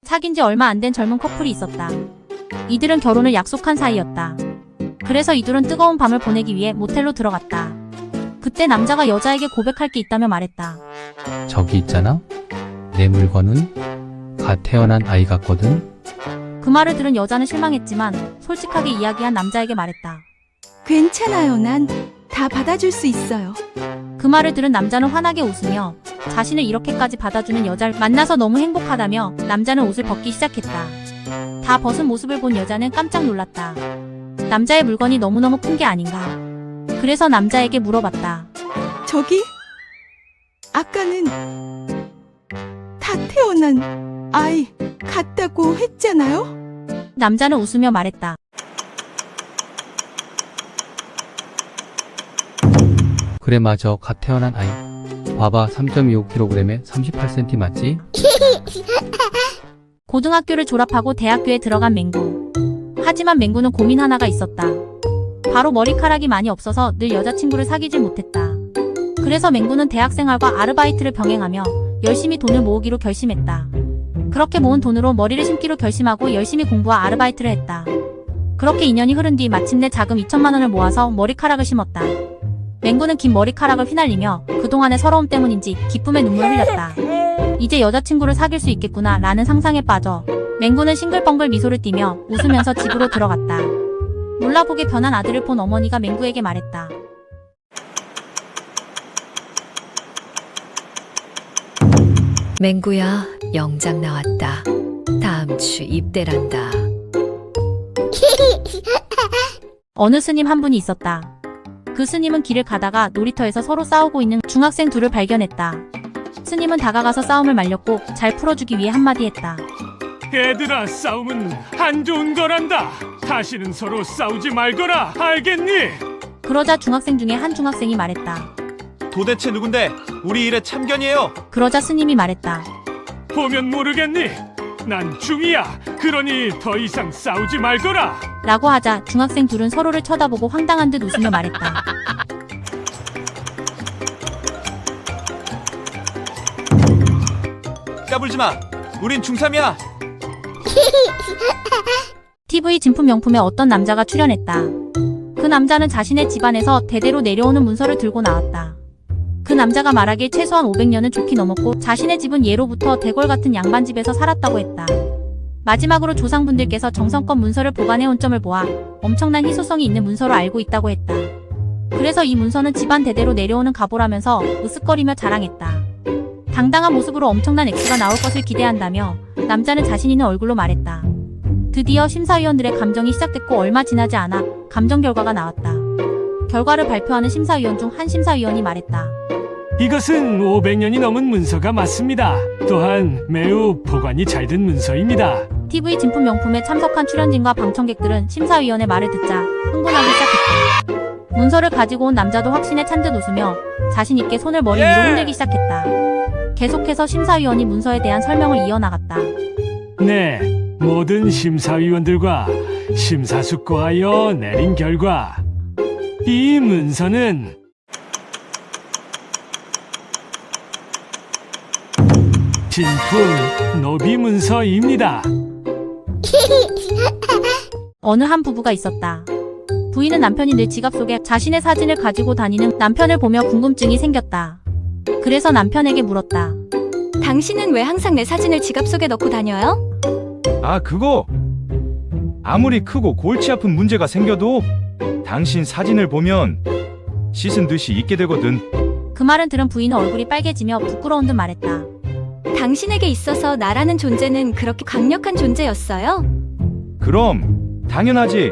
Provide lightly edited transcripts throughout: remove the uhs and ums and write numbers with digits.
사귄 지 얼마 안 된 젊은 커플이 있었다. 이들은 결혼을 약속한 사이였다. 그래서 이들은 뜨거운 밤을 보내기 위해 모텔로 들어갔다. 그때 남자가 여자에게 고백할 게 있다며 말했다. 저기 있잖아. 내 물건은 갓 태어난 아이 같거든. 그 말을 들은 여자는 실망했지만 솔직하게 이야기한 남자에게 말했다. 괜찮아요. 난 다 받아줄 수 있어요. 그 말을 들은 남자는 환하게 웃으며 자신을 이렇게까지 받아주는 여자를 만나서 너무 행복하다며 남자는 옷을 벗기 시작했다. 다 벗은 모습을 본 여자는 깜짝 놀랐다. 남자의 물건이 너무너무 큰 게 아닌가. 그래서 남자에게 물어봤다. 저기? 아까는 다 태어난 아이 같다고 했잖아요? 남자는 웃으며 말했다. 그래 맞아. 갓 태어난 아이. 봐봐. 3.25kg에 38cm 맞지? 고등학교를 졸업하고 대학교에 들어간 맹구. 하지만 맹구는 고민 하나가 있었다. 바로 머리카락이 많이 없어서 늘 여자친구를 사귀질 못했다. 그래서 맹구는 대학생활과 아르바이트를 병행하며 열심히 돈을 모으기로 결심했다. 그렇게 모은 돈으로 머리를 심기로 결심하고 열심히 공부와 아르바이트를 했다. 그렇게 2년이 흐른 뒤 마침내 자금 2천만 원을 모아서 머리카락을 심었다. 맹구는 긴 머리카락을 휘날리며 그동안의 서러움 때문인지 기쁨의 눈물을 흘렸다. 이제 여자친구를 사귈 수 있겠구나 라는 상상에 빠져 맹구는 싱글벙글 미소를 띠며 웃으면서 집으로 들어갔다. 몰라보게 변한 아들을 본 어머니가 맹구에게 말했다. 맹구야, 영장 나왔다. 다음 주 입대란다. 어느 스님 한 분이 있었다. 그 스님은 길을 가다가 놀이터에서 서로 싸우고 있는 중학생 둘을 발견했다. 스님은 다가가서 싸움을 말렸고 잘 풀어주기 위해 한마디 했다. 얘들아, 싸움은 안 좋은 거란다. 다시는 서로 싸우지 말거라. 알겠니? 그러자 중학생 중에 한 중학생이 말했다. 도대체 누군데? 우리 일에 참견이에요. 그러자 스님이 말했다. 보면 모르겠니? 난 중이야. 그러니 더 이상 싸우지 말거라. 라고 하자 중학생 둘은 서로를 쳐다보고 황당한 듯 웃으며 말했다. 까불지 마. 우린 중3이야. TV 진품 명품에 어떤 남자가 출연했다. 그 남자는 자신의 집안에서 대대로 내려오는 문서를 들고 나왔다. 그 남자가 말하길 최소한 500년은 좋게 넘었고 자신의 집은 예로부터 대궐 같은 양반집에서 살았다고 했다. 마지막으로 조상분들께서 정성껏 문서를 보관해온 점을 보아 엄청난 희소성이 있는 문서로 알고 있다고 했다. 그래서 이 문서는 집안 대대로 내려오는 가보라면서 으쓱거리며 자랑했다. 당당한 모습으로 엄청난 액수가 나올 것을 기대한다며 남자는 자신 있는 얼굴로 말했다. 드디어 심사위원들의 감정이 시작됐고 얼마 지나지 않아 감정 결과가 나왔다. 결과를 발표하는 심사위원 중 한 심사위원이 말했다. 이것은 500년이 넘은 문서가 맞습니다. 또한 매우 보관이 잘 된 문서입니다. TV 진품 명품에 참석한 출연진과 방청객들은 심사위원의 말을 듣자 흥분하기 시작했다. 문서를 가지고 온 남자도 확신에 찬 듯 웃으며 자신 있게 손을 머리 위로 흔들기 시작했다. 계속해서 심사위원이 문서에 대한 설명을 이어나갔다. 네, 모든 심사위원들과 심사숙고하여 내린 결과 이 문서는 진품 노비 문서입니다. 어느 한 부부가 있었다. 부인은 남편이 늘 지갑 속에 자신의 사진을 가지고 다니는 남편을 보며 궁금증이 생겼다. 그래서 남편에게 물었다. 당신은 왜 항상 내 사진을 지갑 속에 넣고 다녀요? 아, 그거. 아무리 크고 골치 아픈 문제가 생겨도 당신 사진을 보면 씻은 듯이 잊게 되거든. 그 말은 들은 부인은 얼굴이 빨개지며 부끄러운 듯 말했다. 당신에게 있어서 나라는 존재는 그렇게 강력한 존재였어요? 그럼 당연하지.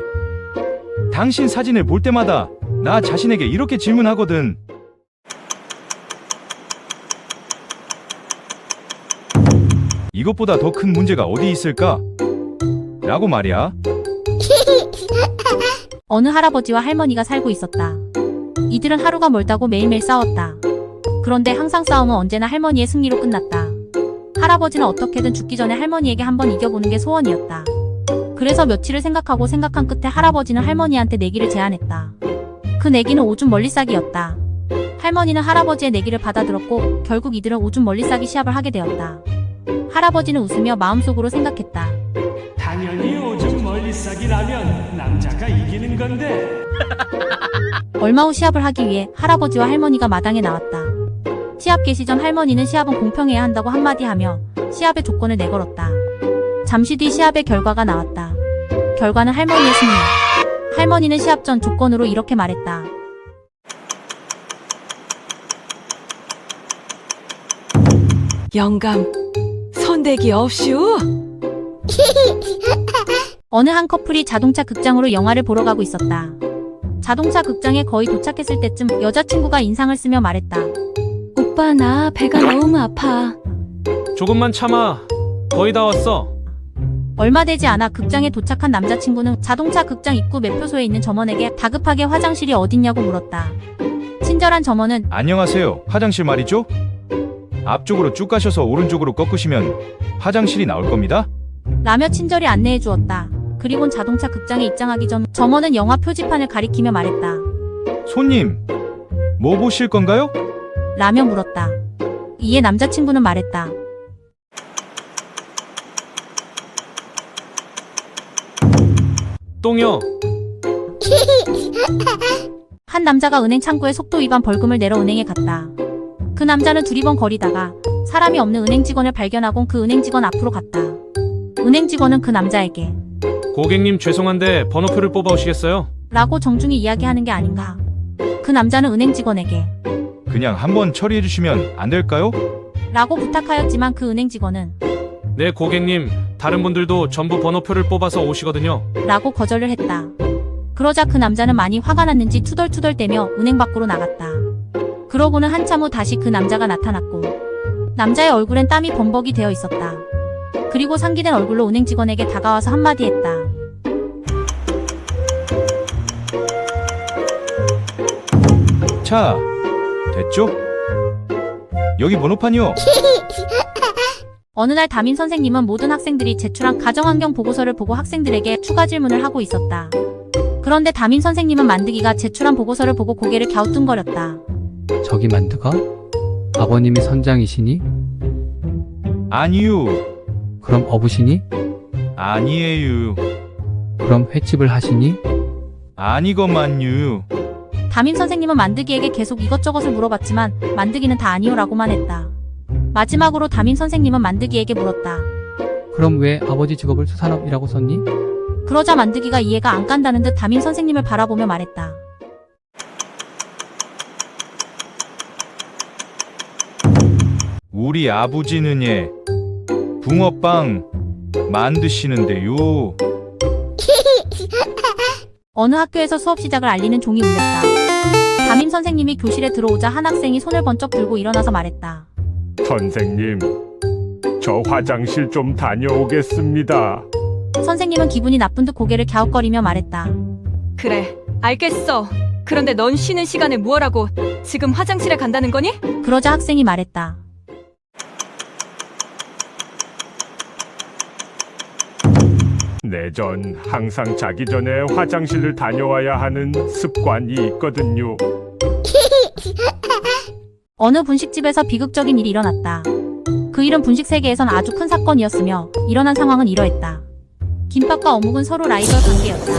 당신 사진을 볼 때마다 나 자신에게 이렇게 질문하거든. 이것보다 더 큰 문제가 어디 있을까? 라고 말이야. 어느 할아버지와 할머니가 살고 있었다. 이들은 하루가 멀다고 매일매일 싸웠다. 그런데 항상 싸움은 언제나 할머니의 승리로 끝났다. 할아버지는 어떻게든 죽기 전에 할머니에게 한번 이겨보는 게 소원이었다. 그래서 며칠을 생각한 끝에 할아버지는 할머니한테 내기를 제안했다. 그 내기는 오줌 멀리 싸기였다. 할머니는 할아버지의 내기를 받아들었고 결국 이들은 오줌 멀리 싸기 시합을 하게 되었다. 할아버지는 웃으며 마음속으로 생각했다. 당연히 오줌 멀리 싸기라면 남자가 이기는 건데. 얼마 후 시합을 하기 위해 할아버지와 할머니가 마당에 나왔다. 시합 개시 전 할머니는 시합은 공평해야 한다고 한마디 하며 시합의 조건을 내걸었다. 잠시 뒤 시합의 결과가 나왔다. 결과는 할머니의 승리. 할머니는 시합 전 조건으로 이렇게 말했다. 영감, 손대기 없슈? 어느 한 커플이 자동차 극장으로 영화를 보러 가고 있었다. 자동차 극장에 거의 도착했을 때쯤 여자친구가 인상을 쓰며 말했다. 오빠, 나 배가 너무 아파. 조금만 참아. 거의 다 왔어. 얼마 되지 않아 극장에 도착한 남자친구는 자동차 극장 입구 매표소에 있는 점원에게 다급하게 화장실이 어딨냐고 물었다. 친절한 점원은 안녕하세요. 화장실 말이죠? 앞쪽으로 쭉 가셔서 오른쪽으로 꺾으시면 화장실이 나올 겁니다. 라며 친절히 안내해 주었다. 그리곤 자동차 극장에 입장하기 전 점원은 영화 표지판을 가리키며 말했다. 손님, 뭐 보실 건가요? 라며 물었다. 이에 남자친구는 말했다. 똥이요. 한 남자가 은행 창구에 속도 위반 벌금을 내러 은행에 갔다. 그 남자는 두리번 거리다가 사람이 없는 은행 직원을 발견하곤 그 은행 직원 앞으로 갔다. 은행 직원은 그 남자에게 고객님 죄송한데 번호표를 뽑아 오시겠어요? 라고 정중히 이야기하는 게 아닌가. 그 남자는 은행 직원에게 그냥 한번 처리해 주시면 안 될까요? 라고 부탁하였지만 그 은행 직원은 네 고객님, 다른 분들도 전부 번호표를 뽑아서 오시거든요. 라고 거절을 했다. 그러자 그 남자는 많이 화가 났는지 투덜투덜대며 은행 밖으로 나갔다. 그러고는 한참 후 다시 그 남자가 나타났고 남자의 얼굴엔 땀이 범벅이 되어 있었다. 그리고 상기된 얼굴로 은행 직원에게 다가와서 한마디 했다. 자, 됐죠? 여기 번호판이요. 어느 날 담임 선생님은 모든 학생들이 제출한 가정환경 보고서를 보고 학생들에게 추가 질문을 하고 있었다. 그런데 담임 선생님은 만드기가 제출한 보고서를 보고 고개를 갸우뚱거렸다. 저기 만드가? 아버님이 선장이시니? 아니요. 그럼 어부시니? 아니에요. 그럼 횟집을 하시니? 아니거만요. 담임 선생님은 만드기에게 계속 이것저것을 물어봤지만 만드기는 다 아니오라고만 했다. 마지막으로 담임 선생님은 만드기에게 물었다. 그럼 왜 아버지 직업을 수산업이라고 썼니? 그러자 만드기가 이해가 안 간다는 듯 담임 선생님을 바라보며 말했다. 우리 아버지는 붕어빵 만드시는데요. 어느 학교에서 수업 시작을 알리는 종이 울렸다. 담임 선생님이 교실에 들어오자 한 학생이 손을 번쩍 들고 일어나서 말했다. 선생님, 저 화장실 좀 다녀오겠습니다. 선생님은 기분이 나쁜 듯 고개를 갸웃거리며 말했다. 그래, 알겠어. 그런데 넌 쉬는 시간에 무엇하고 지금 화장실에 간다는 거니? 그러자 학생이 말했다. 내전 항상 자기 전에 화장실을 다녀와야 하는 습관이 있거든요. 어느 분식집에서 비극적인 일이 일어났다. 그 일은 분식 세계에선 아주 큰 사건이었으며 일어난 상황은 이러했다. 김밥과 어묵은 서로 라이벌 관계였다.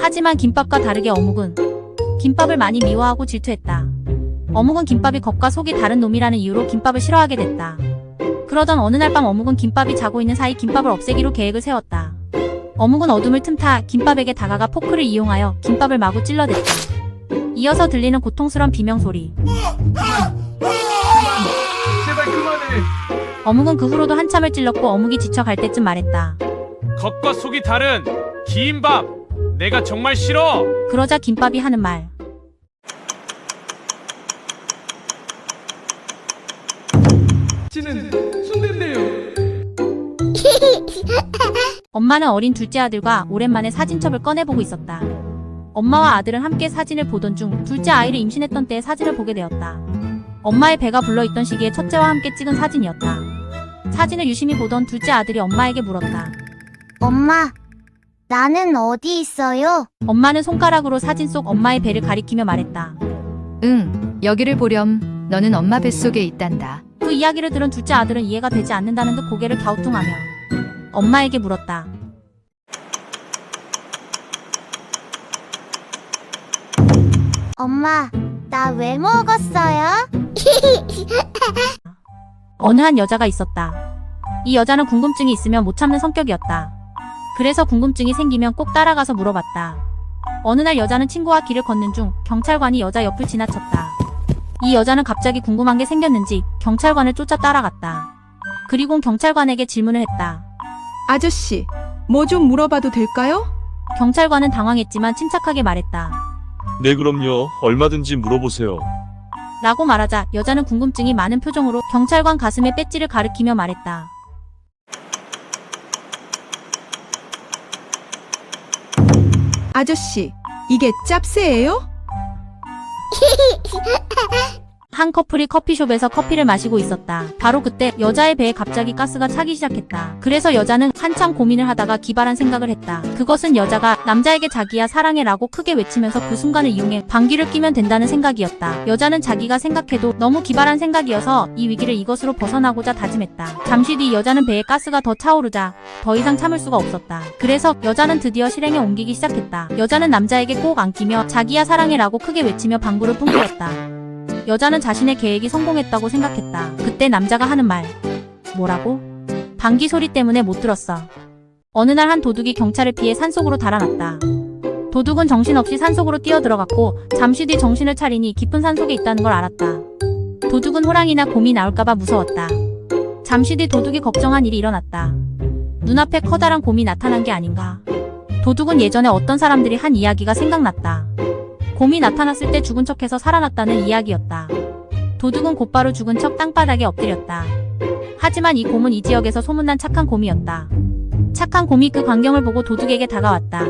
하지만 김밥과 다르게 어묵은 김밥을 많이 미워하고 질투했다. 어묵은 김밥이 겉과 속이 다른 놈이라는 이유로 김밥을 싫어하게 됐다. 그러던 어느 날 밤 어묵은 김밥이 자고 있는 사이 김밥을 없애기로 계획을 세웠다. 어묵은 어둠을 틈타 김밥에게 다가가 포크를 이용하여 김밥을 마구 찔러댔다. 이어서 들리는 고통스러운 비명소리. 제발 그만해. 어묵은 그 후로도 한참을 찔렀고 어묵이 지쳐 갈 때쯤 말했다. 겉과 속이 다른 긴 밥. 내가 정말 싫어. 그러자 김밥이 하는 말. 지는 순대인데요. 엄마는 어린 둘째 아들과 오랜만에 사진첩을 꺼내보고 있었다. 엄마와 아들은 함께 사진을 보던 중 둘째 아이를 임신했던 때의 사진을 보게 되었다. 엄마의 배가 불러있던 시기에 첫째와 함께 찍은 사진이었다. 사진을 유심히 보던 둘째 아들이 엄마에게 물었다. 엄마, 나는 어디 있어요? 엄마는 손가락으로 사진 속 엄마의 배를 가리키며 말했다. 응, 여기를 보렴. 너는 엄마 뱃속에 있단다. 그 그 이야기를 들은 둘째 아들은 이해가 되지 않는다는 듯 고개를 갸우뚱하며 엄마에게 물었다. 엄마, 나 왜 먹었어요? 어느 한 여자가 있었다. 이 여자는 궁금증이 있으면 못 참는 성격이었다. 그래서 궁금증이 생기면 꼭 따라가서 물어봤다. 어느 날 여자는 친구와 길을 걷는 중 경찰관이 여자 옆을 지나쳤다. 이 여자는 갑자기 궁금한 게 생겼는지 경찰관을 쫓아 따라갔다. 그리고 경찰관에게 질문을 했다. 아저씨, 뭐 좀 물어봐도 될까요? 경찰관은 당황했지만 침착하게 말했다. 네, 그럼요. 얼마든지 물어보세요. 라고 말하자 여자는 궁금증이 많은 표정으로 경찰관 가슴에 배지를 가리키며 말했다. 아저씨, 이게 짭새예요? 한 커플이 커피숍에서 커피를 마시고 있었다. 바로 그때 여자의 배에 갑자기 가스가 차기 시작했다. 그래서 여자는 한참 고민을 하다가 기발한 생각을 했다. 그것은 여자가 남자에게 자기야 사랑해 라고 크게 외치면서 그 순간을 이용해 방귀를 뀌면 된다는 생각이었다. 여자는 자기가 생각해도 너무 기발한 생각이어서 이 위기를 이것으로 벗어나고자 다짐했다. 잠시 뒤 여자는 배에 가스가 더 차오르자 더 이상 참을 수가 없었다. 그래서 여자는 드디어 실행에 옮기기 시작했다. 여자는 남자에게 꼭 안기며 자기야 사랑해 라고 크게 외치며 방구를 뿜뜨렸다. 여자는 자신의 계획이 성공했다고 생각했다. 그때 남자가 하는 말. 뭐라고? 방귀 소리 때문에 못 들었어. 어느 날 한 도둑이 경찰을 피해 산속으로 달아났다. 도둑은 정신없이 산속으로 뛰어들어갔고 잠시 뒤 정신을 차리니 깊은 산속에 있다는 걸 알았다. 도둑은 호랑이나 곰이 나올까봐 무서웠다. 잠시 뒤 도둑이 걱정한 일이 일어났다. 눈앞에 커다란 곰이 나타난 게 아닌가. 도둑은 예전에 어떤 사람들이 한 이야기가 생각났다. 곰이 나타났을 때 죽은 척해서 살아났다는 이야기였다. 도둑은 곧바로 죽은 척 땅바닥에 엎드렸다. 하지만 이 곰은 이 지역에서 소문난 착한 곰이었다. 착한 곰이 그 광경을 보고 도둑에게 다가왔다.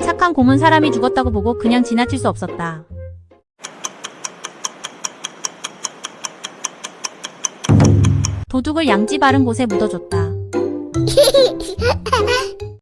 착한 곰은 사람이 죽었다고 보고 그냥 지나칠 수 없었다. 도둑을 양지 바른 곳에 묻어줬다.